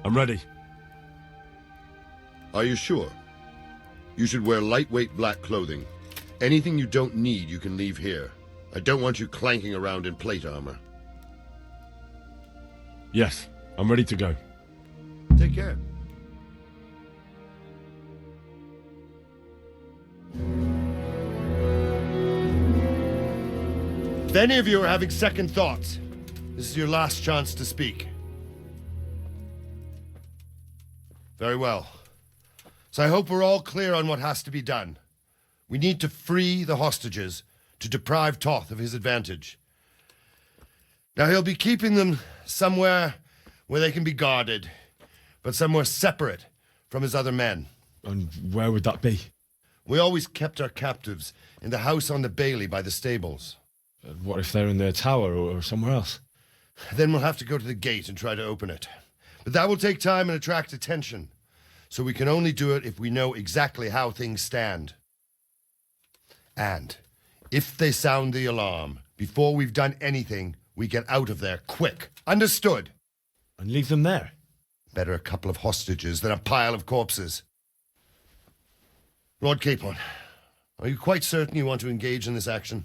I'm ready. Are you sure? You should wear lightweight black clothing. Anything you don't need, you can leave here. I don't want you clanking around in plate armor. Yes, I'm ready to go. Take care. If any of you are having second thoughts, this is your last chance to speak. Very well. So I hope we're all clear on what has to be done. We need to free the hostages to deprive Toth of his advantage. Now he'll be keeping them somewhere where they can be guarded, but somewhere separate from his other men. And where would that be? We always kept our captives in the house on the Bailey by the stables. What if they're in their tower or somewhere else? Then we'll have to go to the gate and try to open it. But that will take time and attract attention. So we can only do it if we know exactly how things stand. And if they sound the alarm, before we've done anything, we get out of there quick. Understood? And leave them there? Better a couple of hostages than a pile of corpses. Lord Capon, are you quite certain you want to engage in this action?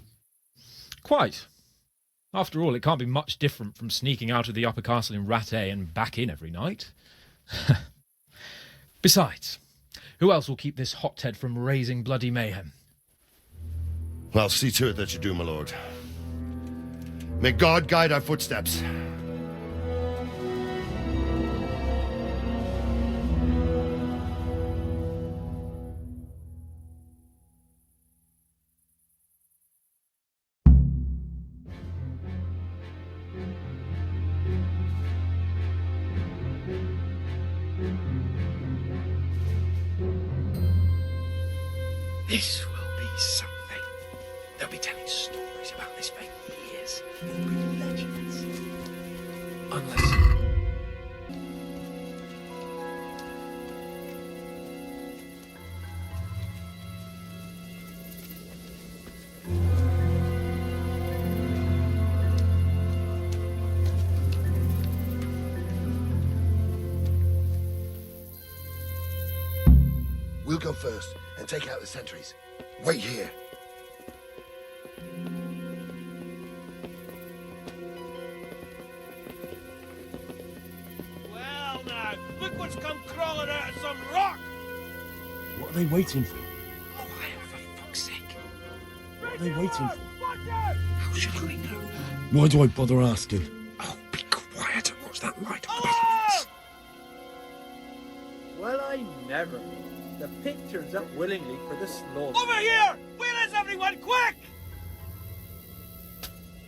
Quite. After all, it can't be much different from sneaking out of the upper castle in Rattay and back in every night. Besides, who else will keep this hothead from raising bloody mayhem? Well, see to it that you do, my lord. May God guide our footsteps. This will be something. They'll be telling stories about this for years. It'll be legends. Unless... We'll go first and take out the sentries. Wait here. Well now, look what's come crawling out of some rock! What are they waiting for? Quiet, for fuck's sake. What are they waiting for? How should I know? Why do I bother asking? Oh, be quiet and watch that light. Oh! Well, I never. The pig turns up willingly for the slaughter. Over here! Where is everyone? Quick!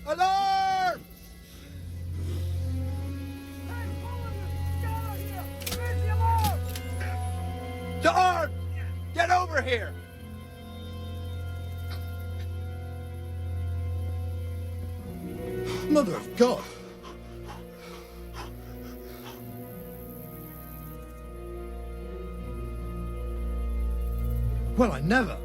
Alarm! Hey, all of you! Get out here! Where's the alarm? To arms! Get over here! Mother of God! Well, I never.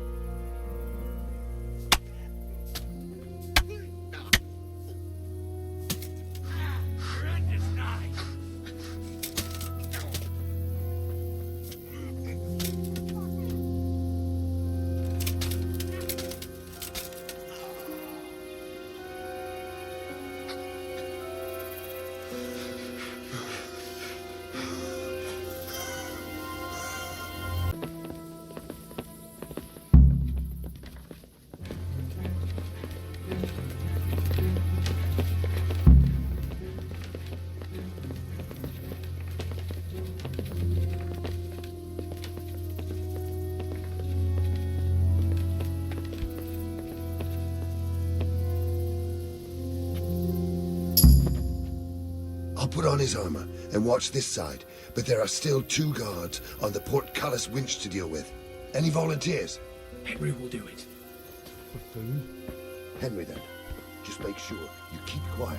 I'll put on his armor and watch this side, but there are still 2 guards on the portcullis winch to deal with. Any volunteers? Henry will do it. Henry, then. Just make sure you keep quiet.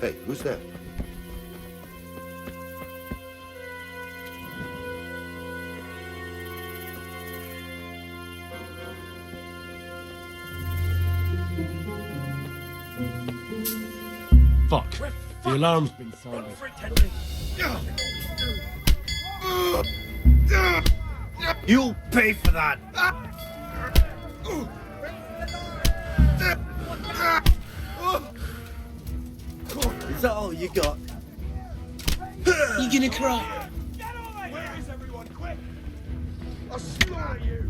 Hey, who's that? Fuck. The alarm's been sounded. You'll pay for that! Is that all you got? You gonna cry? Get over here! Where is everyone? Quick! I'll slaughter you!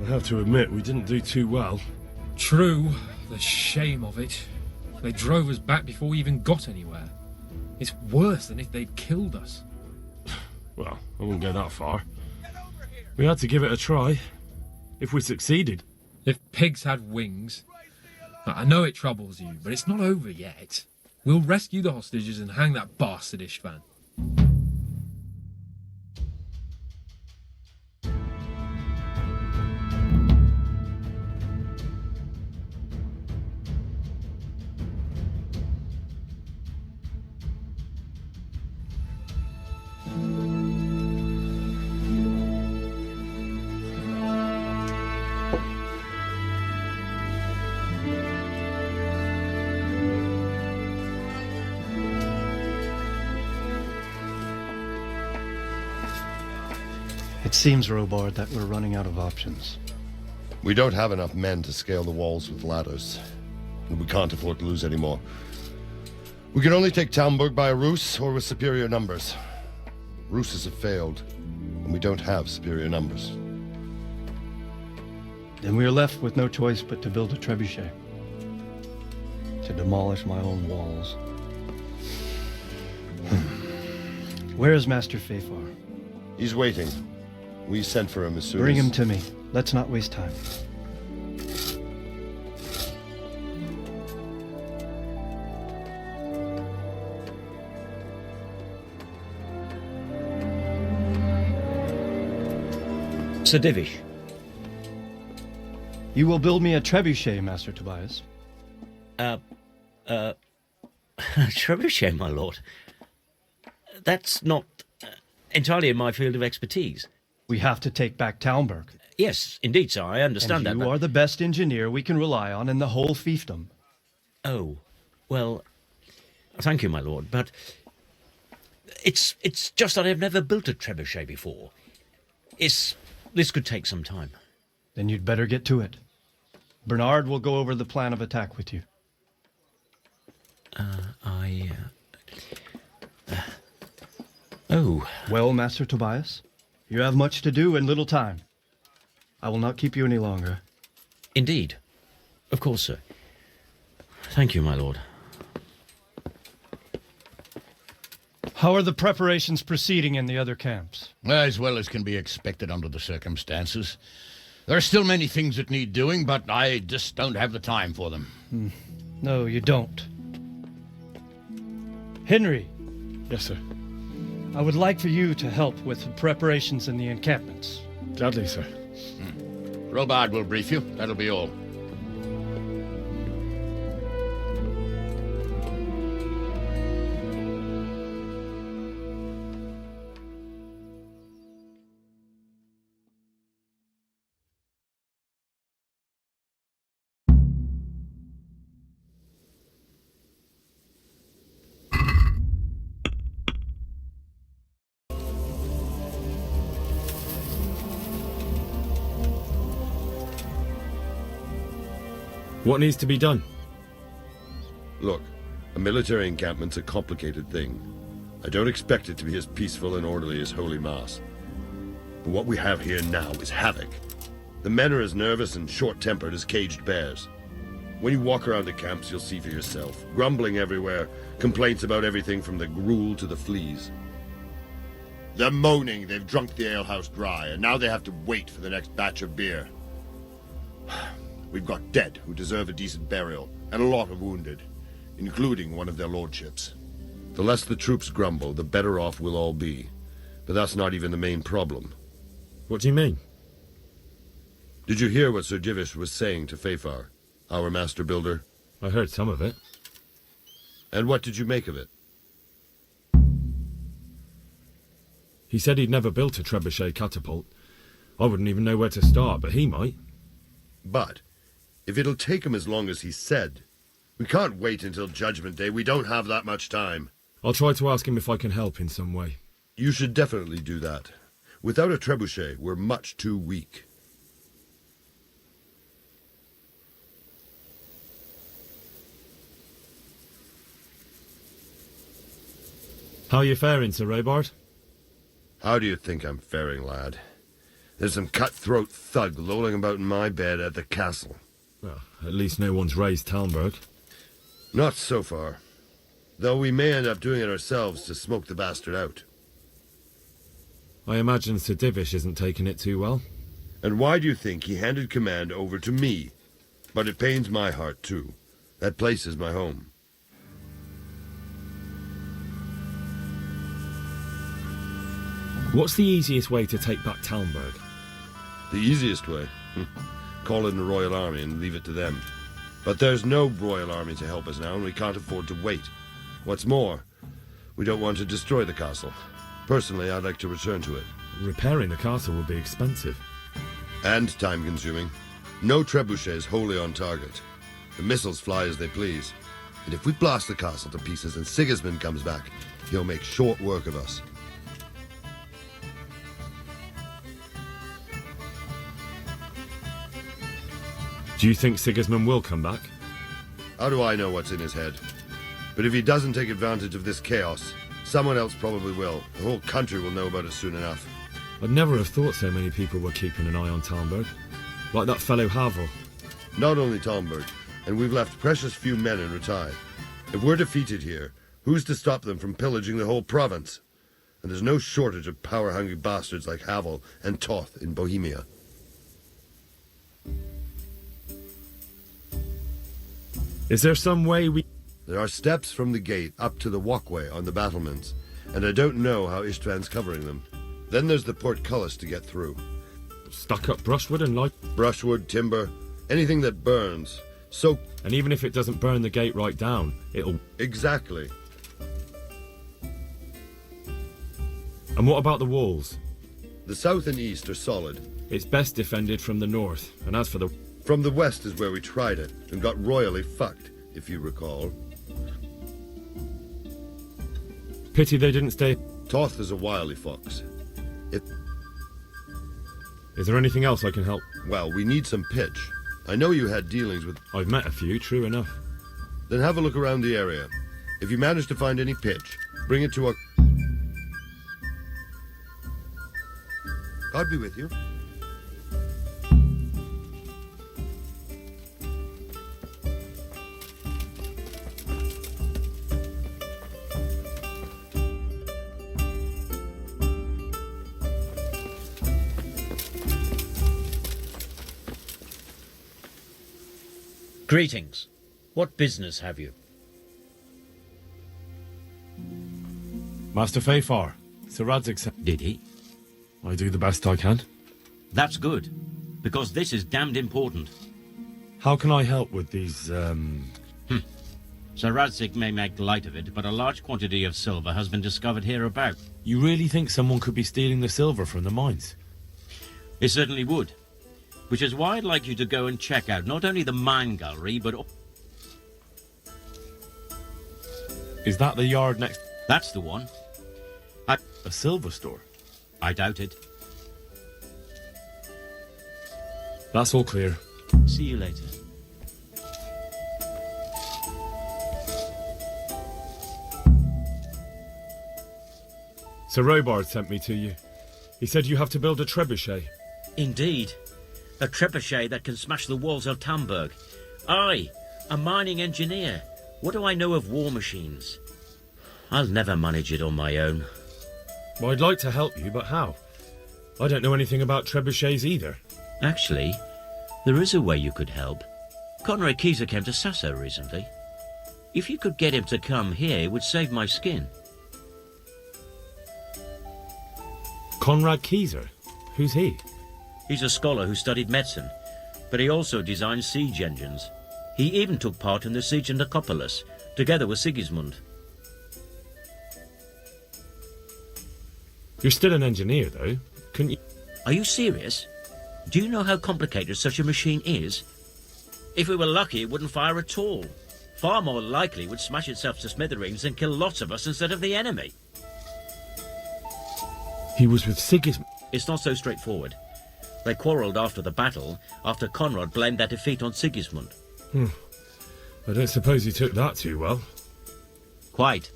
I have to admit, we didn't do too well. True, the shame of it. They drove us back before we even got anywhere. It's worse than if they'd killed us. Well, I wouldn't go that far. We had to give it a try. If we succeeded. If pigs had wings... I know it troubles you, but it's not over yet. We'll rescue the hostages and hang that bastard Ishvan. It seems, Robard, that we're running out of options. We don't have enough men to scale the walls with ladders. And we can't afford to lose any more. We can only take Talmberg by a ruse or with superior numbers. Ruses have failed, and we don't have superior numbers. Then we are left with no choice but to build a trebuchet. To demolish my own walls. Where is Master Fafar? He's waiting. We sent for him as soon Bring as... him to me. Let's not waste time. Sir Divish. You will build me a trebuchet, Master Tobias. Trebuchet, my lord. That's not entirely in my field of expertise. We have to take back Talmberg. Yes, indeed, sir, I understand and that. you are the best engineer we can rely on in the whole fiefdom. Oh, well, thank you, my lord, but it's just that I've never built a trebuchet before. This could take some time. Then you'd better get to it. Bernard will go over the plan of attack with you. Oh. Well, Master Tobias, you have much to do and little time. I will not keep you any longer. Indeed. Of course, sir. Thank you, my lord. How are the preparations proceeding in the other camps? As well as can be expected under the circumstances. There are still many things that need doing, but I just don't have the time for them. No, you don't. Henry. Yes, sir. I would like for you to help with the preparations in the encampments. Gladly, sir. Robard will brief you. That'll be all. What needs to be done? Look, a military encampment's a complicated thing. I don't expect it to be as peaceful and orderly as Holy Mass. But what we have here now is havoc. The men are as nervous and short-tempered as caged bears. When you walk around the camps, you'll see for yourself. Grumbling everywhere, complaints about everything from the gruel to the fleas. They're moaning they've drunk the alehouse dry, and now they have to wait for the next batch of beer. We've got dead who deserve a decent burial, and a lot of wounded, including one of their lordships. The less the troops grumble, the better off we'll all be. But that's not even the main problem. What do you mean? Did you hear what Sir Divish was saying to Fafar, our master builder? I heard some of it. And what did you make of it? He said he'd never built a trebuchet catapult. I wouldn't even know where to start, but he might. But, if it'll take him as long as he said, we can't wait until Judgment Day. We don't have that much time. I'll try to ask him if I can help in some way. You should definitely do that. Without a trebuchet, we're much too weak. How are you faring, Sir Robard? How do you think I'm faring, lad? There's some cutthroat thug lolling about in my bed at the castle. Well, at least no one's raised Talmberg. Not so far. Though we may end up doing it ourselves to smoke the bastard out. I imagine Sir Divish isn't taking it too well. And why do you think he handed command over to me? But it pains my heart, too. That place is my home. What's the easiest way to take back Talmberg? The easiest way? Call in the Royal Army and leave it to them. But there's no Royal Army to help us now, and we can't afford to wait. What's more, we don't want to destroy the castle. Personally, I'd like to return to it. Repairing the castle would be expensive. And time-consuming. No trebuchets wholly on target. The missiles fly as they please. And if we blast the castle to pieces and Sigismund comes back, he'll make short work of us. Do you think Sigismund will come back? How do I know what's in his head? But if he doesn't take advantage of this chaos, someone else probably will. The whole country will know about it soon enough. I'd never have thought so many people were keeping an eye on Talmberg. Like that fellow Havel. Not only Talmberg, and we've left precious few men in Ratai. If we're defeated here, who's to stop them from pillaging the whole province? And there's no shortage of power-hungry bastards like Havel and Toth in Bohemia. Is there some way we... There are steps from the gate up to the walkway on the battlements, and I don't know how Istvan's covering them. Then there's the portcullis to get through. Stuck up brushwood and light... Brushwood, timber, anything that burns. So... And even if it doesn't burn the gate right down, it'll... Exactly. And what about the walls? The south and east are solid. It's best defended from the north, and as for the... From the west is where we tried it, and got royally fucked, if you recall. Pity they didn't stay... Toth is a wily fox. Is there anything else I can help? Well, we need some pitch. I know you had dealings with... I've met a few, true enough. Then have a look around the area. If you manage to find any pitch, bring it to our... God be with you. Greetings. What business have you? Master Fafar, Sir Radzig Did he? I do the best I can. That's good, because this is damned important. How can I help with these, Sir Radzig may make light of it, but a large quantity of silver has been discovered hereabout. You really think someone could be stealing the silver from the mines? It certainly would. Which is why I'd like you to go and check out not only the mine gallery, but... Is that the yard next... That's the one. A silver store? I doubt it. That's all clear. See you later. Sir Robard sent me to you. He said you have to build a trebuchet. Indeed. A trebuchet that can smash the walls of Talmberg. I, a mining engineer. What do I know of war machines? I'll never manage it on my own. Well, I'd like to help you, but how? I don't know anything about trebuchets either. Actually, there is a way you could help. Conrad Keyser came to Sasso recently. If you could get him to come here, it would save my skin. Conrad Keyser? Who's he? He's a scholar who studied medicine, but he also designed siege engines. He even took part in the siege of Nicopolis, together with Segismund. You're still an engineer, though. Couldn't you... Are you serious? Do you know how complicated such a machine is? If we were lucky, it wouldn't fire at all. Far more likely, it would smash itself to smithereens and kill lots of us instead of the enemy. He was with Sigismund. It's not so straightforward. They quarrelled after the battle, after Conrad blamed their defeat on Sigismund. I don't suppose he took that too well. Quite.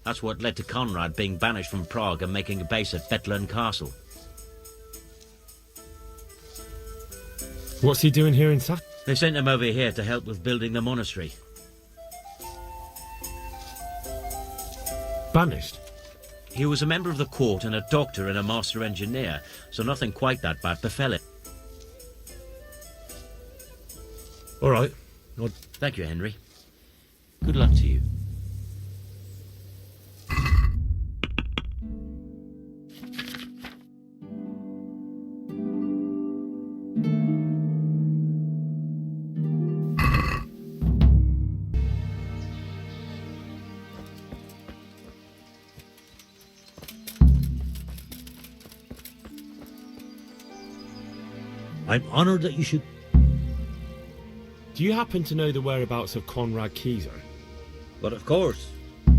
That's what led to Conrad being banished from Prague and making a base at Bethlen Castle. What's he doing here in Sac? They sent him over here to help with building the monastery. Banished? He was a member of the court and a doctor and a master engineer, so nothing quite that bad befell him. All right. Thank you, Henry. Good luck to you. I'm honored that you should... Do you happen to know the whereabouts of Conrad Kieser? But of course,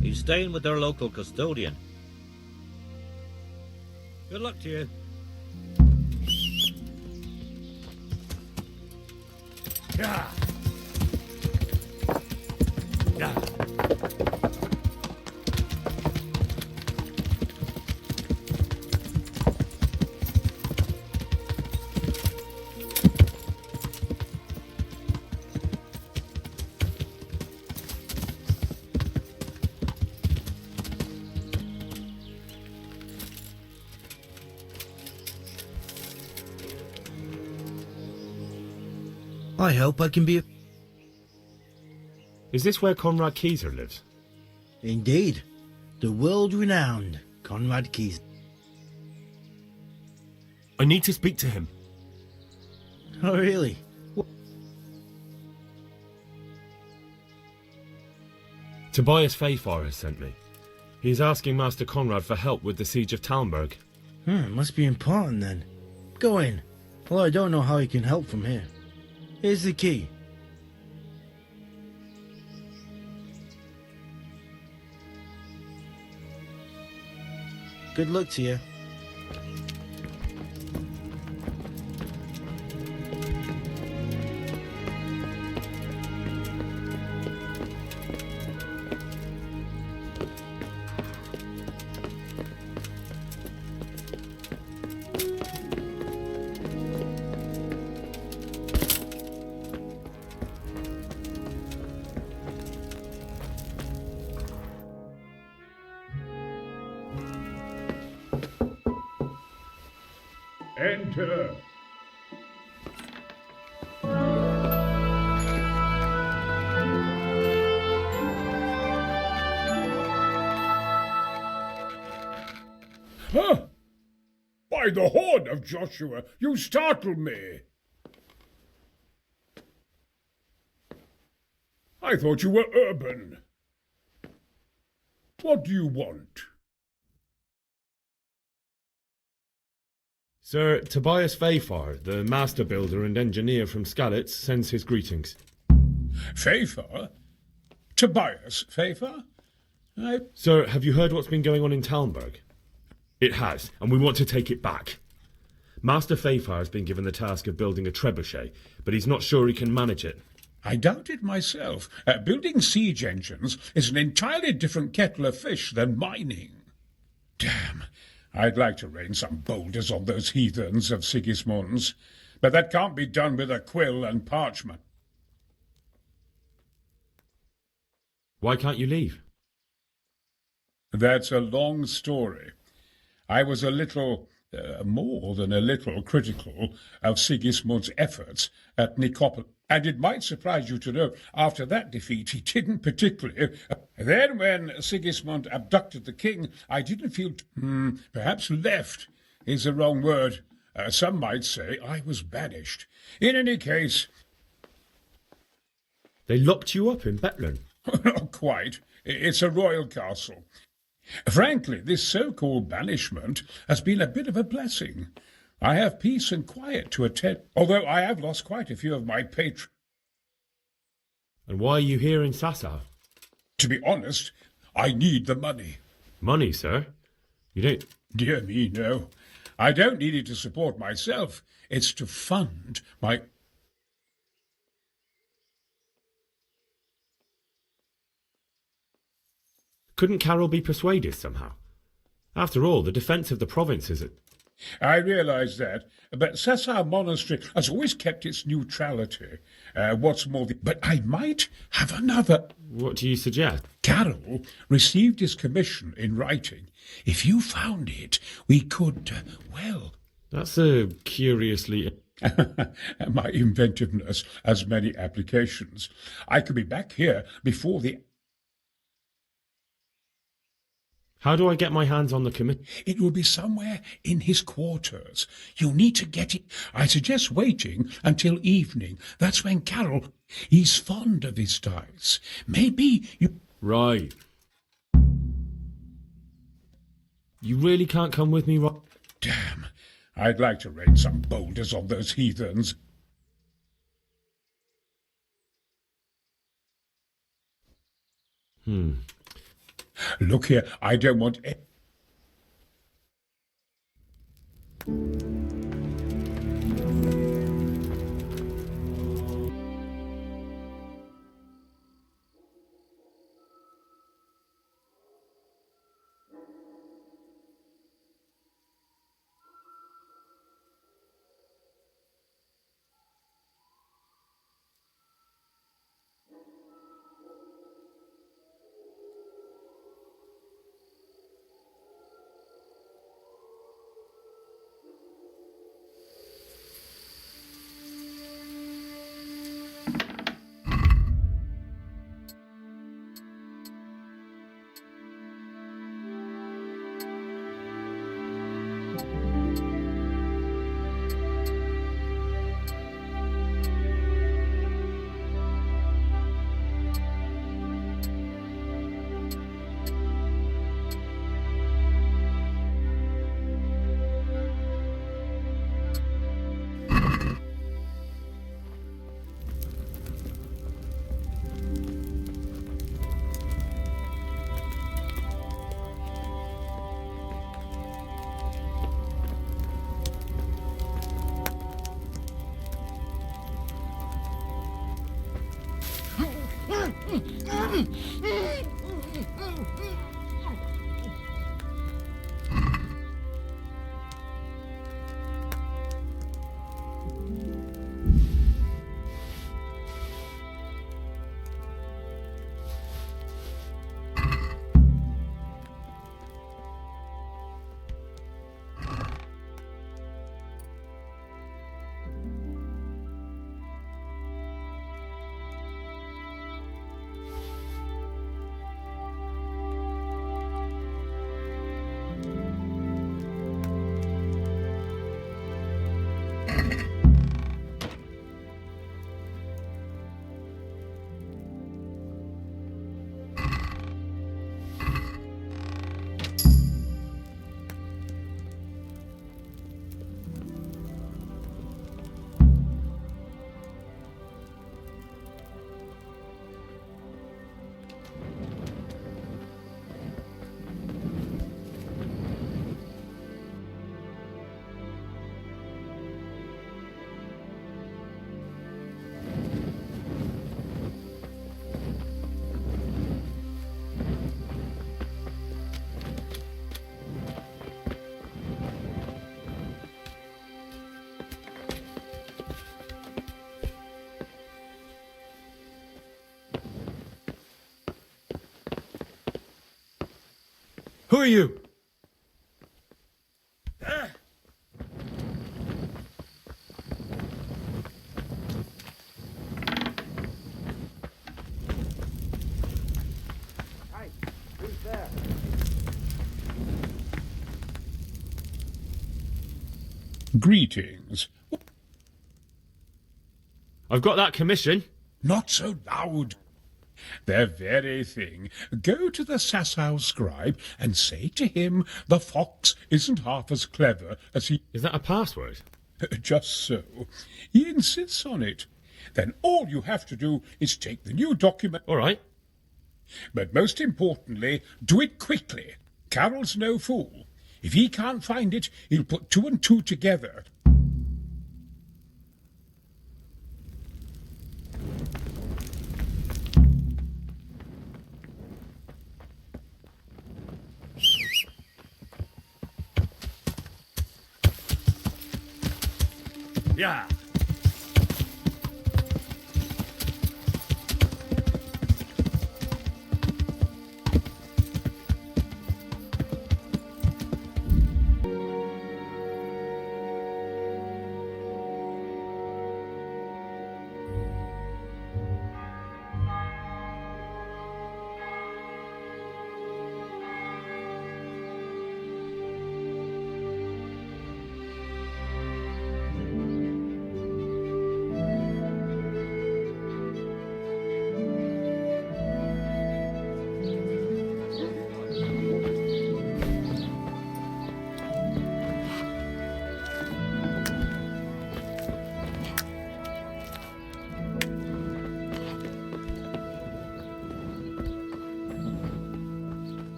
he's staying with their local custodian. Good luck to you. Yeah. Yeah. I hope I can be... Is this where Conrad Kieser lives? Indeed. The world-renowned Conrad Kieser. I need to speak to him. Oh, really? Tobias Fayfar has sent me. He's asking Master Conrad for help with the siege of Talmberg. Must be important then. Go in. Well, I don't know how he can help from here. Here's the key. Good luck to you. Enter. Huh? By the horn of Joshua, you startle me. I thought you were urban. What do you want? Sir Tobias Fayfar, the master builder and engineer from Skalitz, sends his greetings. Fayfar? Tobias Fayfar? Sir, have you heard what's been going on in Talmberg? It has, and we want to take it back. Master Fayfar has been given the task of building a trebuchet, but he's not sure he can manage it. I doubt it myself. Building siege engines is an entirely different kettle of fish than mining. Damn, I'd like to rain some boulders on those heathens of Sigismund's, but that can't be done with a quill and parchment. Why can't you leave? That's a long story. I was a little, more than a little, critical of Sigismund's efforts at Nicopolis. And it might surprise you to know, after that defeat, he didn't particularly... Then when Sigismund abducted the king, I didn't feel... perhaps left is the wrong word. Some might say I was banished. In any case, They locked you up in Bethlem. not quite. It's a royal castle. Frankly, this so-called banishment has been a bit of a blessing. I have peace and quiet to attend, although I have lost quite a few of my patrons. And why are you here in Sasau? To be honest, I need the money. Money, sir? You don't... Dear me, no. I don't need it to support myself. It's to fund my... Couldn't Carol be persuaded somehow? After all, the defence of the province is... I realise that, but Sasau Monastery has always kept its neutrality. What's more, but I might have another... What do you suggest? Carol received his commission in writing. If you found it, we could, well... That's a curiously... My inventiveness has many applications. I could be back here before the... How do I get my hands on the commit... It will be somewhere in his quarters. You'll need to get it. I suggest waiting until evening. That's when Carol... He's fond of his dice. Maybe you... Right. You really can't come with me, Rob? Damn. I'd like to rain some boulders on those heathens. Look here, I don't want... Who are you? Hey, who's there? Greetings. I've got that commission. Not so loud. The very thing. Go to the Sasau scribe and say to him the fox isn't half as clever as he... Is that a password? Just so. He insists on it. Then all you have to do is take the new document... All right. But most importantly, do it quickly. Carol's no fool. If he can't find it, he'll put 2 and 2 together. Yeah.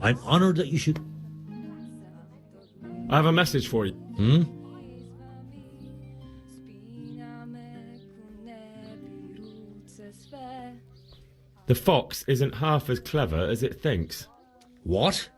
I'm honored that you should... I have a message for you. The fox isn't half as clever as it thinks. What?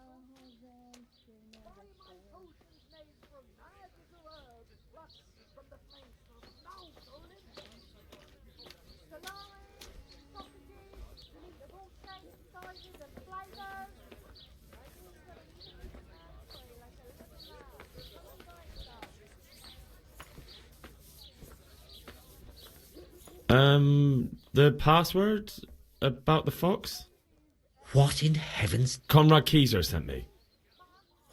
The password about the fox? What in heaven's... Conrad Keyser sent me.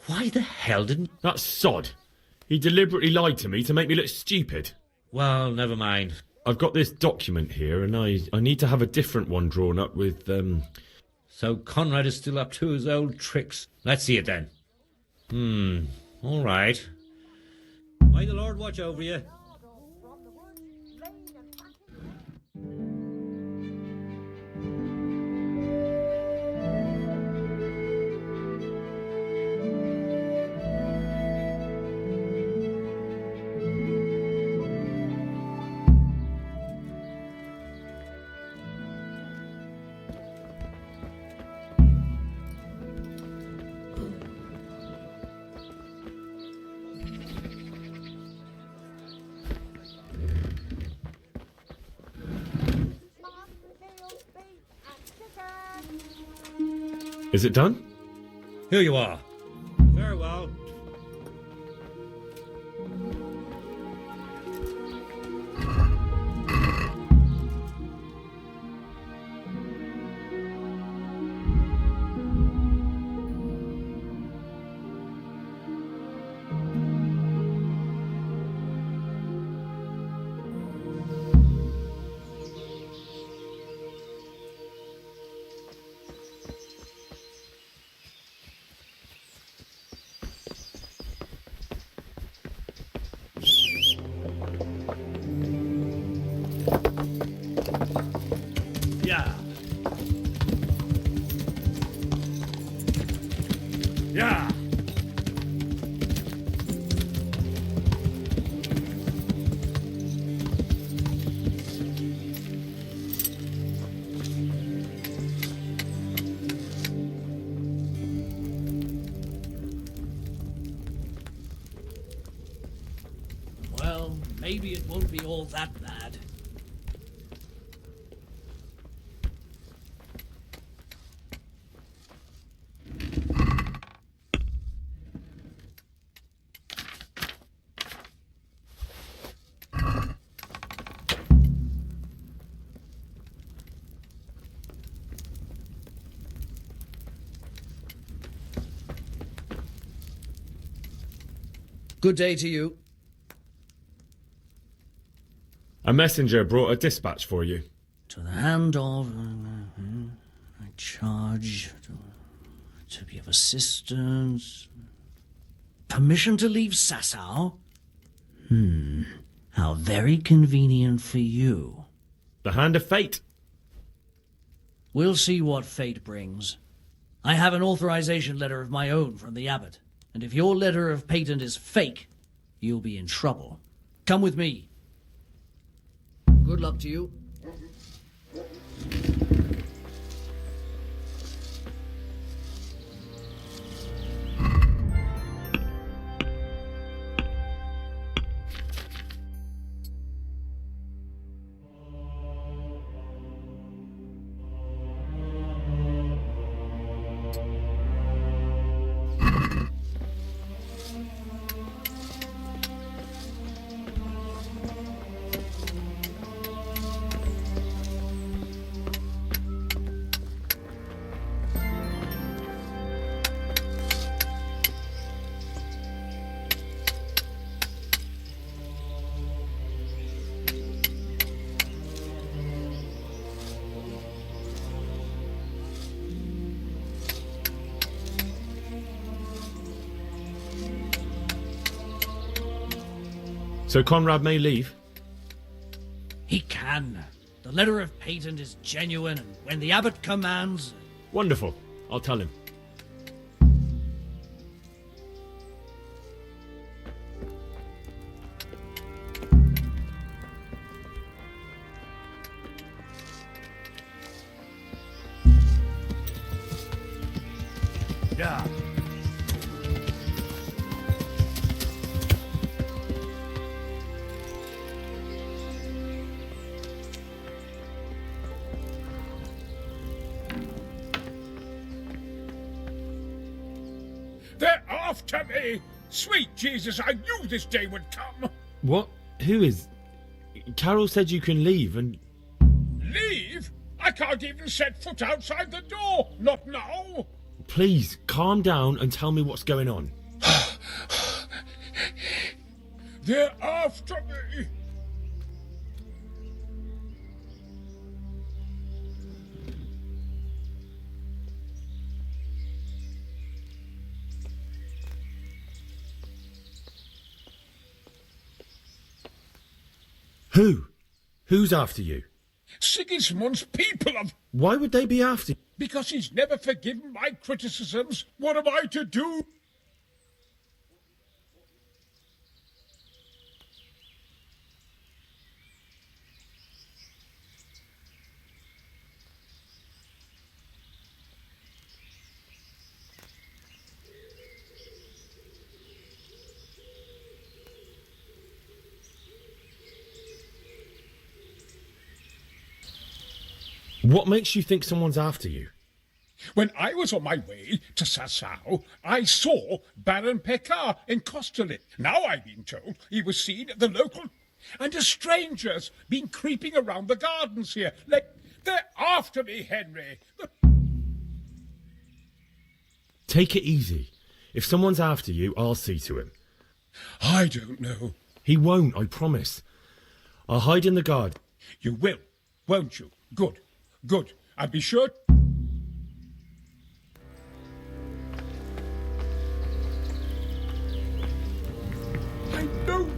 Why the hell didn't... That sod. He deliberately lied to me to make me look stupid. Well, never mind. I've got this document here, and I need to have a different one drawn up with, So Conrad is still up to his old tricks. Let's see it then. All right. May the Lord watch over you. Is it done? Here you are. Very well. Yeah. Yeah. Well, maybe it won't be all that bad. Good day to you. A messenger brought a dispatch for you. To the hand of... I charge to be of assistance. Permission to leave Sasau? How very convenient for you. The hand of fate. We'll see what fate brings. I have an authorization letter of my own from the abbot, and if your letter of patent is fake, you'll be in trouble. Come with me. Good luck to you. So Conrad may leave? He can. The letter of patent is genuine, and when the abbot commands... Wonderful. I'll tell him. Yeah. They're after me! Sweet Jesus, I knew this day would come! What? Who is... Carol said you can leave and... Leave? I can't even set foot outside the door! Not now! Please, calm down and tell me what's going on. They're after me! Who? Who's after you? Sigismund's people have... Why would they be after you? Because he's never forgiven my criticisms. What am I to do? What makes you think someone's after you? When I was on my way to Sasau, I saw Baron Pekar in Kosterlitz. Now I've been told he was seen at the local... And a stranger's been creeping around the gardens here. They're after me, Henry. Take it easy. If someone's after you, I'll see to him. I don't know. He won't, I promise. I'll hide in the garden. You will, won't you? Good, good. I'll be sure... I know.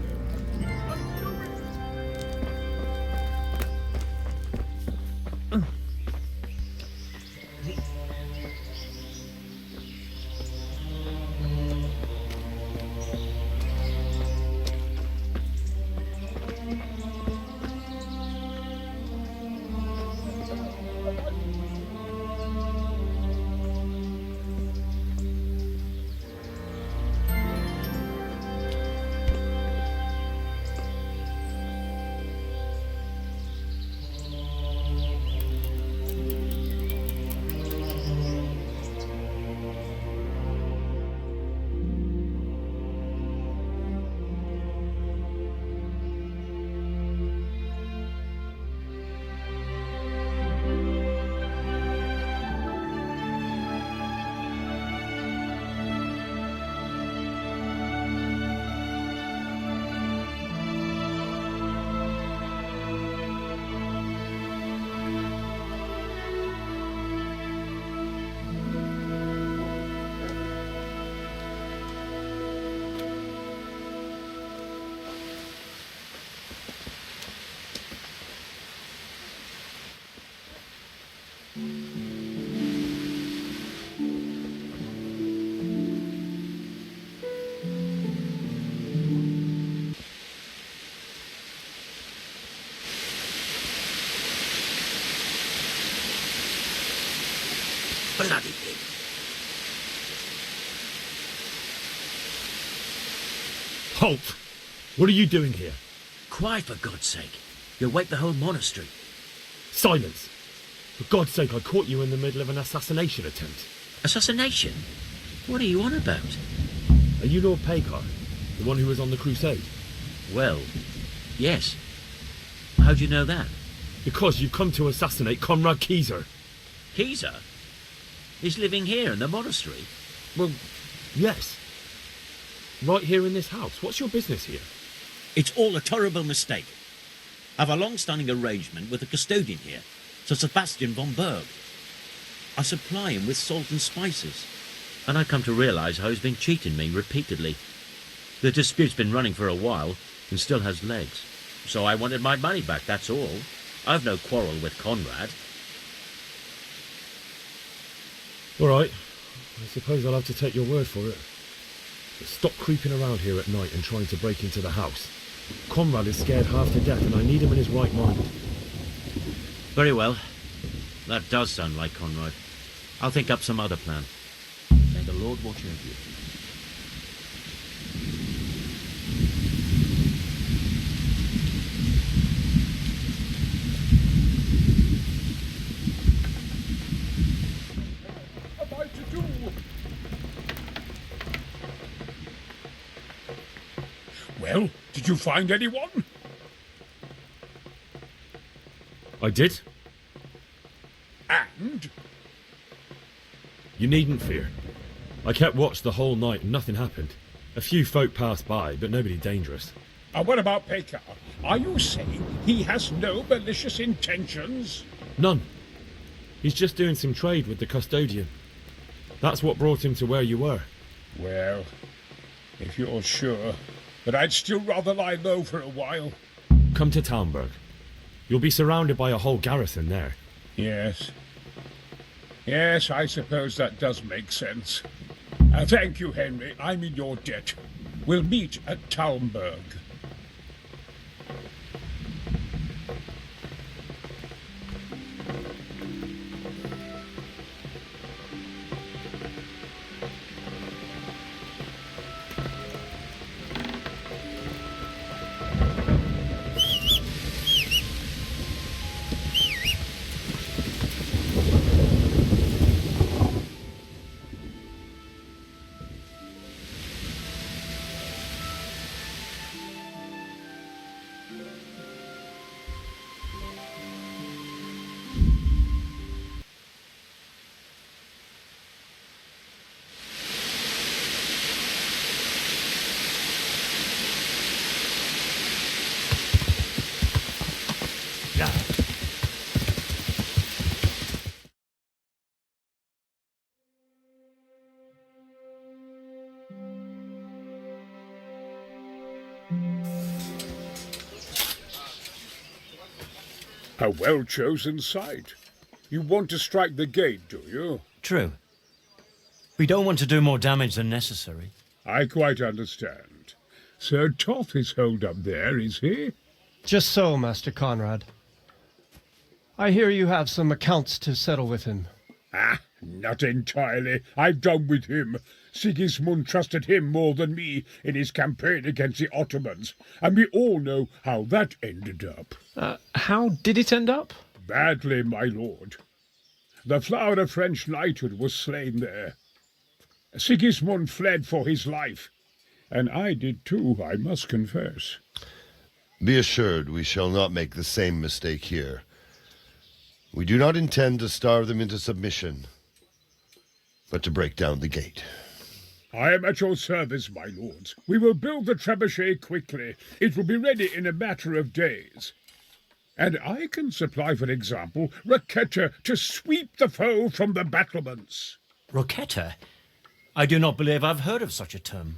Bloody pig. Halt! What are you doing here? Quiet, for God's sake. You'll wake the whole monastery. Silence! For God's sake, I caught you in the middle of an assassination attempt. Assassination? What are you on about? Are you Lord Pekar? The one who was on the crusade? Well, yes. How do you know that? Because you've come to assassinate Conrad Kieser. Kieser? He's living here in the monastery. Well, yes. Right here in this house. What's your business here? It's all a terrible mistake. I've a long-standing arrangement with the custodian here, Sir Sebastian von Berg. I supply him with salt and spices, and I come to realise how he's been cheating me repeatedly. The dispute's been running for a while and still has legs. So I wanted my money back, that's all. I've no quarrel with Conrad. All right. I suppose I'll have to take your word for it. But stop creeping around here at night and trying to break into the house. Conrad is scared half to death and I need him in his right mind. Very well. That does sound like Conrad. I'll think up some other plan. May the Lord watch over you. What am I to do? Well, did you find anyone? I did? And? You needn't fear. I kept watch the whole night and nothing happened. A few folk passed by, but nobody dangerous. What about Pekar? Are you saying he has no malicious intentions? None. He's just doing some trade with the custodian. That's what brought him to where you were. Well, if you're sure, but I'd still rather lie low for a while. Come to Talmberg. You'll be surrounded by a whole garrison there. Yes. Yes, I suppose that does make sense. Thank you, Henry. I'm in your debt. We'll meet at Talmberg. A well-chosen site. You want to strike the gate, do you? True. We don't want to do more damage than necessary. I quite understand. Sir Toth is holed up there, is he? Just so, Master Conrad. I hear you have some accounts to settle with him. Not entirely. I've done with him. Sigismund trusted him more than me in his campaign against the Ottomans, and we all know how that ended up. How did it end up? Badly, my lord. The flower of French knighthood was slain there. Sigismund fled for his life, and I did too, I must confess. Be assured we shall not make the same mistake here. We do not intend to starve them into submission, but to break down the gate. I am at your service, my lords. We will build the trebuchet quickly. It will be ready in a matter of days. And I can supply, for example, raquette to sweep the foe from the battlements. Roquette? I do not believe I've heard of such a term.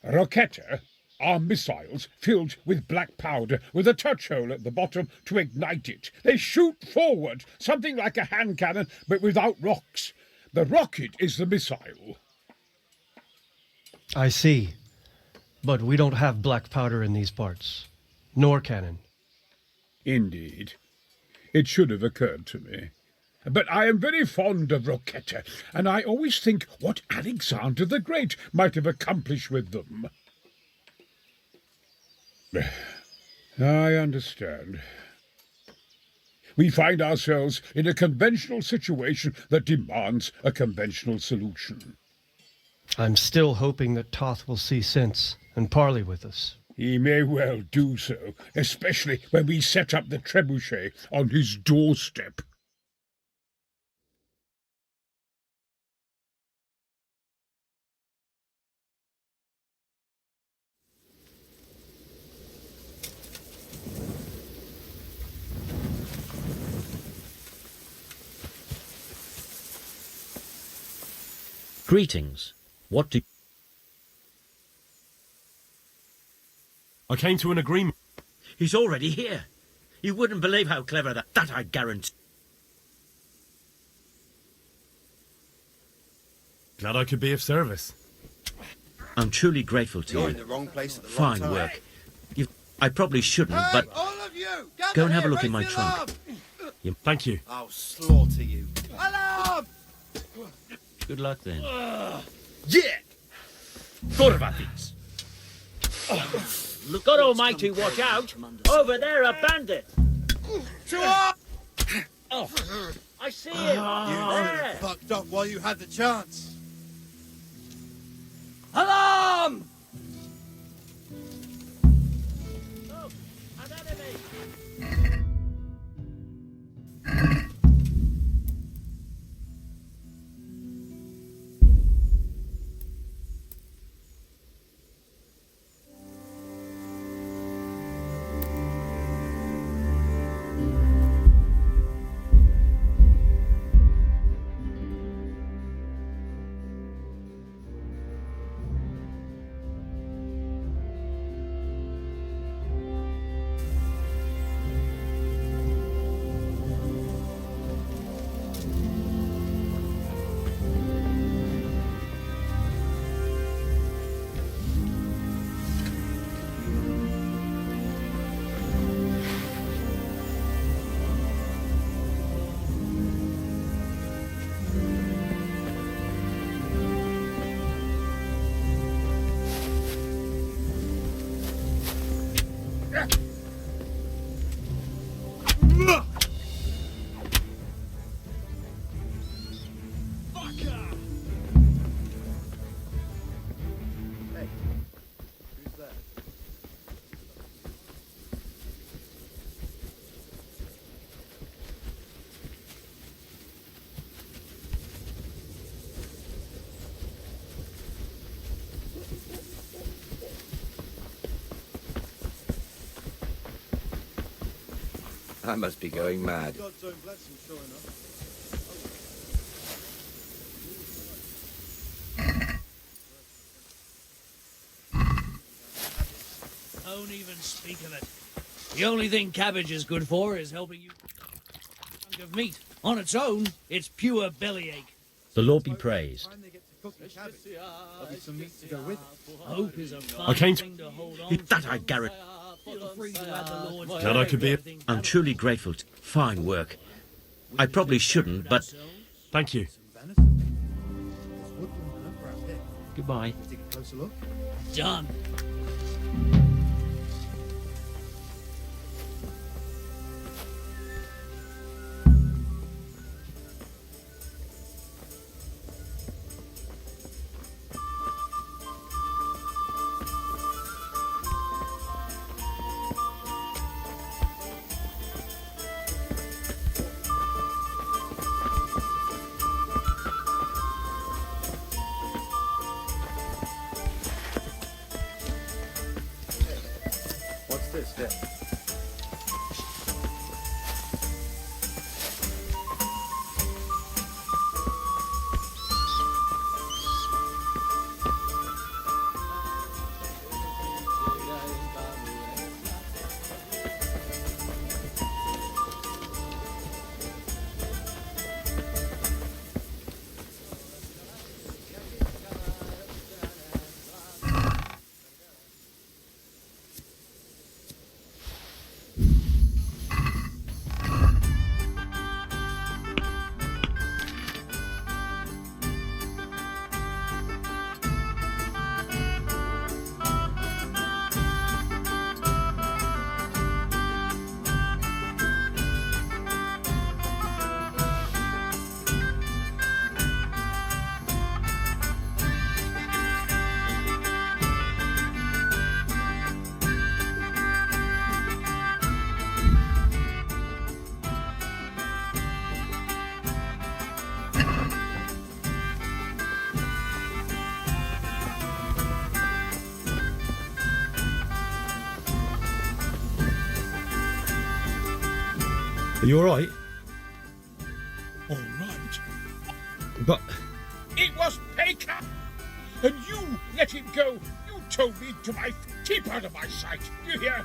Raquette are missiles filled with black powder with a touch hole at the bottom to ignite it. They shoot forward, something like a hand cannon, but without rocks. The rocket is the missile. I see. But we don't have black powder in these parts. Nor cannon. Indeed. It should have occurred to me. But I am very fond of Rocchetta, and I always think what Alexander the Great might have accomplished with them. I understand. We find ourselves in a conventional situation that demands a conventional solution. I'm still hoping that Toth will see sense and parley with us. He may well do so, especially when we set up the trebuchet on his doorstep. Greetings. What do... I came to an agreement. He's already here. You wouldn't believe how clever that I guarantee. Glad I could be of service. I'm truly grateful to You're you. in the wrong place at the Fine wrong time. work. I probably shouldn't, Hey, but all of you, gather go and have a here, look in my raise the trunk. alarm. Thank you. I'll slaughter you. Alarm! Good luck then. Yeah! Thought about these. Look, God Almighty, watch out! Over there, a bandit! Oh, I see him! You should have fucked up while you had the chance. Alarm! Oh, an enemy! I must be going mad. Don't even speak of it. The only thing cabbage is good for is helping you chunk of meat. On its own, it's pure bellyache. The Lord be praised. Hope is a I came fine to... thing to hold on That I guarantee. Feel free to add the Lord's Glad I could be... I'm truly grateful. Fine work. I probably shouldn't, but Thank you. goodbye. done. Are you alright? All right. But... It was Baker! And you let him go! You told me to my... Keep out of my sight! You hear?